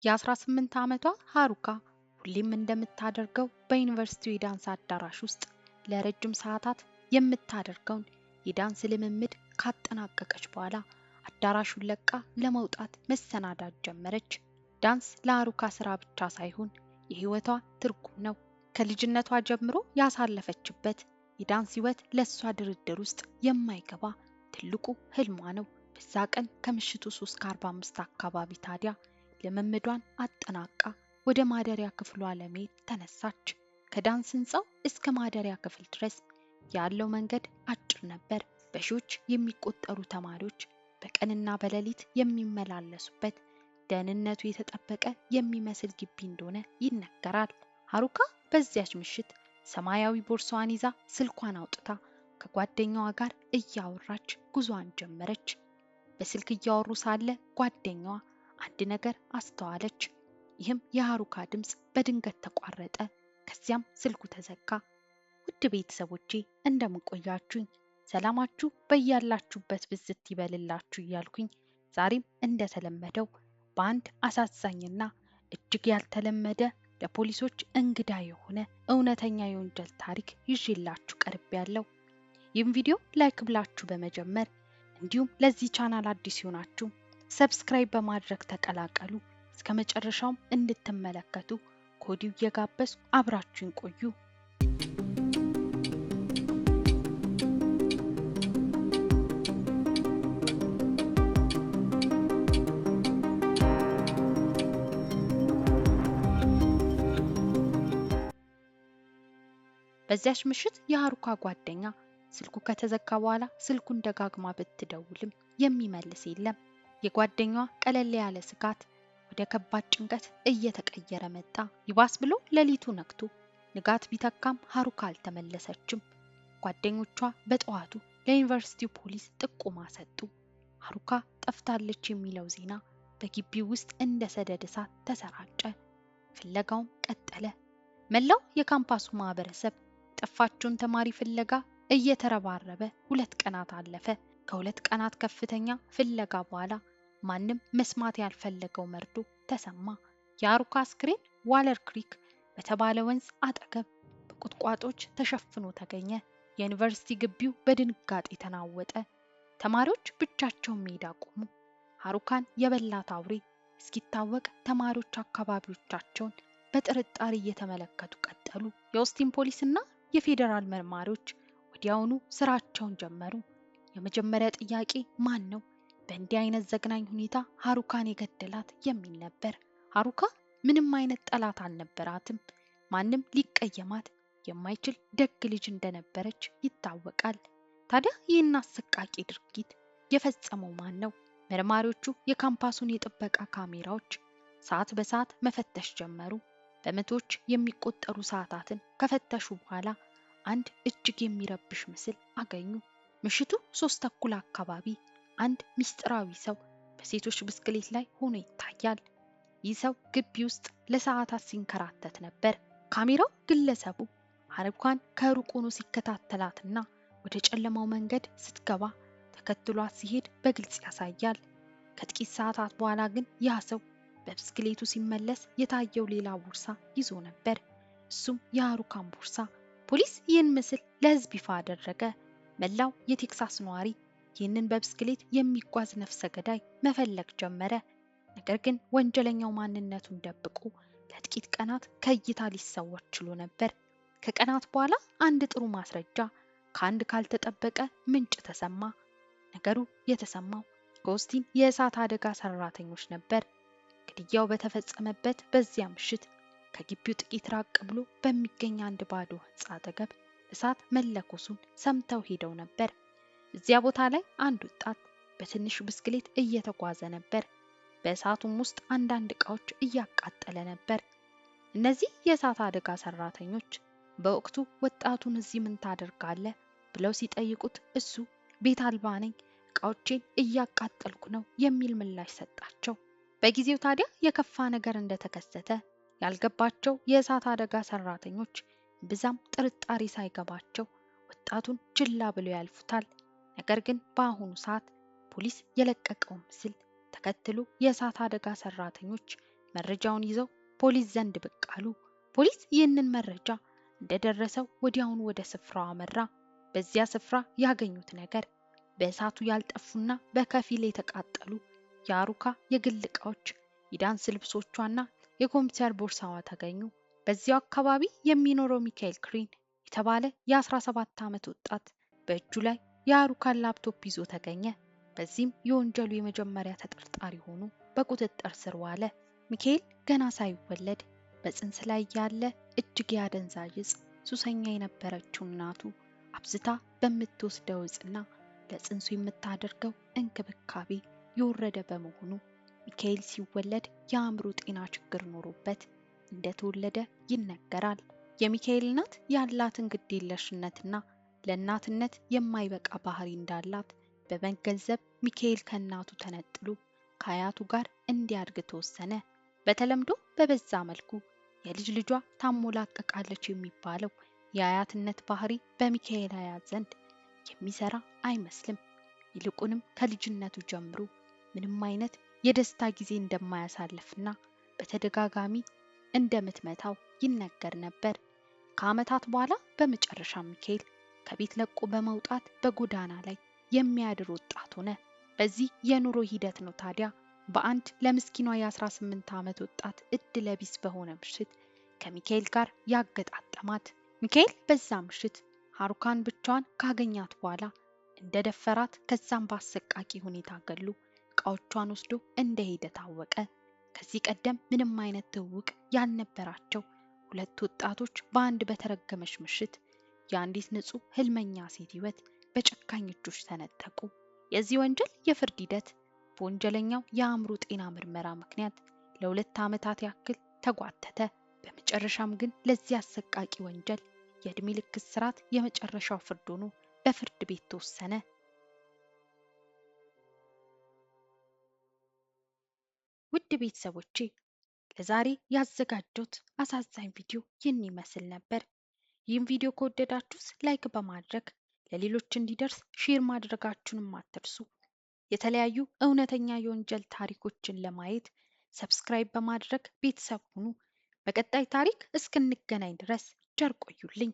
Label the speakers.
Speaker 1: የ18 ዓመቷ ሃሩካ ሁሌም እንደምታደርገው በዩኒቨርሲቲው የዳንስ አዳራሽ ውስጥ ለረጅም ሰዓታት የምታደርገውን የዳንስ ልምምድ ካጠናቀቀች በኋላ አዳራሹን ለቃ ለመውጣት መሰናዳት ጀመረች። ዳንስ ለሃሩካ ስራ ብቻ ሳይሆን የህይወቷ ትርጉም ነው። ከልጅነቷ ጀምሮ ያሳለፈችበት የዳንስ ህይወት ለሷ ድርድር ውስጥ የማይገባ ትልቁ ህልሟ ነው። በዛ ቀን ከምሽቱ 3:45 አካባቢ ታዲያ ልምምዷን አጠናቃ ወደ ማደሪያ ክፍሏ ለመሄድ ተነሳች። ከዳንስ ህንፃው እስከ ማደሪያ ክፍል ድረስ ያለው መንገድ አጭር ነበር። በሺዎች የሚቆጠሩ ተማሪዎች በቀንና በሌሊት የሚመላለሱበት ደህንነቱ የተጠበቀ የሚመስል ግቢ እንደሆነ ይነገራል። ሃሩካ በዚያች ምሽት ሰማያዊ ቦርሳዋን ይዛ ስልኳን አውጥታ ከጓደኛዋ ጋር እያወራች ጉዟን ጀመረች። በስልክ እያወሩ ሳለ ጓደኛዋ አንድ ነገር አስተዋለች። ይህም የሃሩካ ድምፅ በድንገት ተቋረጠ። ከዚያም ስልኩ ተዘጋ። ውድ ቤተሰቦቼ እንደምን ቆያችሁኝ? ሰላማችሁ በያላችሁበት ብዝት ይበልላችሁ እያልኩኝ ዛሬም እንደተለመደው በአንድ አሳዛኝና እጅግ ያልተለመደ ለፖሊሶች እንግዳ የሆነ እውነተኛ የወንጀል ታሪክ ይዤላችሁ ቀርቤያለሁ። ይህም ቪዲዮ ላይክ ብላችሁ በመጀመር እንዲሁም ለዚህ ቻናል አዲስ ሆናችሁ ሰብስክራይብ በማድረግ ተቀላቀሉ። እስከ መጨረሻውም እንድትመለከቱ ከወዲሁ እየጋበዝኩ አብራችሁን ቆዩ። በዚያች ምሽት የሃሩካ ጓደኛ ስልኩ ከተዘጋ በኋላ ስልኩን ደጋግማ ብትደውልም የሚመልስ የለም። የጓደኛዋ ቀለል ያለ ስጋት ወደ ከባድ ጭንቀት እየተቀየረ መጣ። ይባስ ብሎ ሌሊቱ ነግቶ ንጋት ቢተካም ሃሩካ አልተመለሰችም። ጓደኞቿ በጠዋቱ ለዩኒቨርሲቲው ፖሊስ ጥቆማ ሰጡ። ሃሩካ ጠፍታለች የሚለው ዜና በግቢው ውስጥ እንደ ሰደድ እሳት ተሰራጨ። ፍለጋውም ቀጠለ። መላው የካምፓሱ ማህበረሰብ የጠፋችውን ተማሪ ፍለጋ እየተረባረበ 2 ቀናት አለፈ። ከ2 ቀናት ከፍተኛ ፍለጋ በኋላ ማንም መስማት ያልፈለገው መርዶ ተሰማ። የሃሩካ አስክሬን ዋለር ክሪክ በተባለ ወንዝ አጠገብ በቁጥቋጦች ተሸፍኖ ተገኘ። የዩኒቨርሲቲ ግቢው በድንጋጤ ተናወጠ። ተማሪዎች ብቻቸውን ሜዳ ቆሙ። ሃሩካን የበላት አውሬ እስኪታወቅ ተማሪዎች አካባቢዎቻቸውን በጥርጣሬ እየተመለከቱ ቀጠሉ። የኦስቲን ፖሊስና የፌዴራል መርማሪዎች ወዲያውኑ ስራቸውን ጀመሩ። የመጀመሪያ ጥያቄ ማን ነው በእንዲህ አይነት ዘግናኝ ሁኔታ ሃሩካን የገደላት የሚል ነበር። ሃሩካ ምንም አይነት ጠላት አልነበራትም። ማንም ሊቀየማት የማይችል ደግ ልጅ እንደነበረች ይታወቃል። ታዲያ ይህን አሰቃቂ ድርጊት የፈጸመው ማን ነው? መርማሪዎቹ የካምፓሱን የጥበቃ ካሜራዎች ሰዓት በሰዓት መፈተሽ ጀመሩ። በመቶዎች የሚቆጠሩ ሰዓታትን ከፈተሹ በኋላ አንድ እጅግ የሚረብሽ ምስል አገኙ። ምሽቱ 3:30 አካባቢ አንድ ሚስጥራዊ ሰው በሴቶች ብስክሌት ላይ ሆኖ ይታያል። ይህ ሰው ግቢ ውስጥ ለሰዓታት ሲንከራተት ነበር። ካሜራው ግለሰቡ ሃሩካን ከሩቅ ሆኖ ሲከታተላትና ወደ ጨለማው መንገድ ስትገባ ተከትሏት ሲሄድ በግልጽ ያሳያል። ከጥቂት ሰዓታት በኋላ ግን ያ ሰው በብስክሌቱ ሲመለስ የታየው ሌላ ቦርሳ ይዞ ነበር። እሱም የሃሩካን ቦርሳ። ፖሊስ ይህን ምስል ለህዝብ ይፋ አደረገ። መላው የቴክሳስ ነዋሪ ይህንን በብስክሌት የሚጓዝ ነፍሰ ገዳይ መፈለግ ጀመረ። ነገር ግን ወንጀለኛው ማንነቱን ደብቆ ለጥቂት ቀናት ከእይታ ሊሰወር ችሎ ነበር። ከቀናት በኋላ አንድ ጥሩ ማስረጃ ከአንድ ካልተጠበቀ ምንጭ ተሰማ። ነገሩ የተሰማው ከኦስቲን የእሳት አደጋ ሰራተኞች ነበር። ግድያው በተፈጸመበት በዚያ ምሽት ከግቢው ጥቂት ራቅ ብሎ በሚገኝ አንድ ባዶ ህንፃ አጠገብ እሳት መለኮሱን ሰምተው ሄደው ነበር። እዚያ ቦታ ላይ አንድ ወጣት በትንሽ ብስክሌት እየተጓዘ ነበር። በእሳቱም ውስጥ አንዳንድ ዕቃዎች እያቃጠለ ነበር። እነዚህ የእሳት አደጋ ሰራተኞች በወቅቱ ወጣቱን እዚህ ምን ታደርጋለህ ብለው ሲጠይቁት እሱ ቤት አልባ ነኝ፣ ዕቃዎቼን እያቃጠልኩ ነው የሚል ምላሽ ሰጣቸው። በጊዜው ታዲያ የከፋ ነገር እንደተከሰተ ያልገባቸው የእሳት አደጋ ሰራተኞች ብዛም ጥርጣሬ ሳይገባቸው ወጣቱን ችላ ብለው ያልፉታል። ነገር ግን በአሁኑ ሰዓት ፖሊስ የለቀቀው ምስል ተከትሎ የእሳት አደጋ ሰራተኞች መረጃውን ይዘው ፖሊስ ዘንድ ብቅ አሉ። ፖሊስ ይህንን መረጃ እንደደረሰው ወዲያውኑ ወደ ስፍራው አመራ። በዚያ ስፍራ ያገኙት ነገር በእሳቱ ያልጠፉና በከፊል የተቃጠሉ የአሩካ የግል ዕቃዎች፣ የዳንስ ልብሶቿና የኮምፒውተር ቦርሳዋ ተገኙ። በዚያው አካባቢ የሚኖረው ሚካኤል ክሪን የተባለ የ17 ዓመት ወጣት በእጁ ላይ የአሩካን ላፕቶፕ ይዞ ተገኘ። በዚህም የወንጀሉ የመጀመሪያ ተጠርጣሪ ሆኖ በቁጥጥር ስር ዋለ። ሚካኤል ገና ሳይወለድ በጽንስ ላይ ያለ እጅግ የአደንዛዥ ዕፅ ሱሰኛ የነበረችው እናቱ አብዝታ በምትወስደው ዕፅና ለጽንሱ የምታደርገው እንክብካቤ የወረደ በመሆኑ ሚካኤል ሲወለድ የአእምሮ ጤና ችግር ኖሮበት እንደተወለደ ይነገራል። የሚካኤል እናት ያላትን ግዴለሽነትና ለእናትነት የማይበቃ ባህሪ እንዳላት በመገንዘብ ሚካኤል ከእናቱ ተነጥሎ ከአያቱ ጋር እንዲያድግ ተወሰነ። በተለምዶ በበዛ መልኩ የልጅ ልጇ ታሞላቀቃለች የሚባለው የአያትነት ባህሪ በሚካኤል አያት ዘንድ የሚሰራ አይመስልም። ይልቁንም ከልጅነቱ ጀምሮ ምንም አይነት የደስታ ጊዜ እንደማያሳልፍና በተደጋጋሚ እንደምትመታው ይነገር ነበር። ከዓመታት በኋላ በመጨረሻ ሚካኤል ከቤት ለቆ በመውጣት በጎዳና ላይ የሚያድር ወጣት ሆነ። በዚህ የኑሮ ሂደት ነው ታዲያ በአንድ ለምስኪኗ የ18 ዓመት ወጣት እድለቢስ በሆነ ምሽት ከሚካኤል ጋር ያገጣጠማት። ሚካኤል በዛ ምሽት አሩካን ብቻዋን ካገኛት በኋላ እንደደፈራት ከዛም በአሰቃቂ ሁኔታ ገሎ ዕቃዎቿን ወስዶ እንደሄደ ታወቀ። ከዚህ ቀደም ምንም አይነት ትውውቅ ያልነበራቸው ሁለት ወጣቶች በአንድ በተረገመች ምሽት የአንዲት ንጹህ ህልመኛ ሴት ህይወት በጨካኝ እጆች ተነጠቁ። የዚህ ወንጀል የፍርድ ሂደት በወንጀለኛው የአእምሮ ጤና ምርመራ ምክንያት ለ2 ዓመታት ያክል ተጓተተ። በመጨረሻም ግን ለዚህ አሰቃቂ ወንጀል የዕድሜ ልክ እስራት የመጨረሻው ፍርድ ሆኖ በፍርድ ቤት ተወሰነ። ውድ ቤተሰቦቼ ለዛሬ ያዘጋጀሁት አሳዛኝ ቪዲዮ ይህን ይመስል ነበር። ይህን ቪዲዮ ከወደዳችሁስ ላይክ በማድረግ ለሌሎች እንዲደርስ ሼር ማድረጋችሁንም አትርሱ። የተለያዩ እውነተኛ የወንጀል ታሪኮችን ለማየት ሰብስክራይብ በማድረግ ቤተሰብ ሁኑ። በቀጣይ ታሪክ እስክንገናኝ ድረስ ቸር ቆዩልኝ።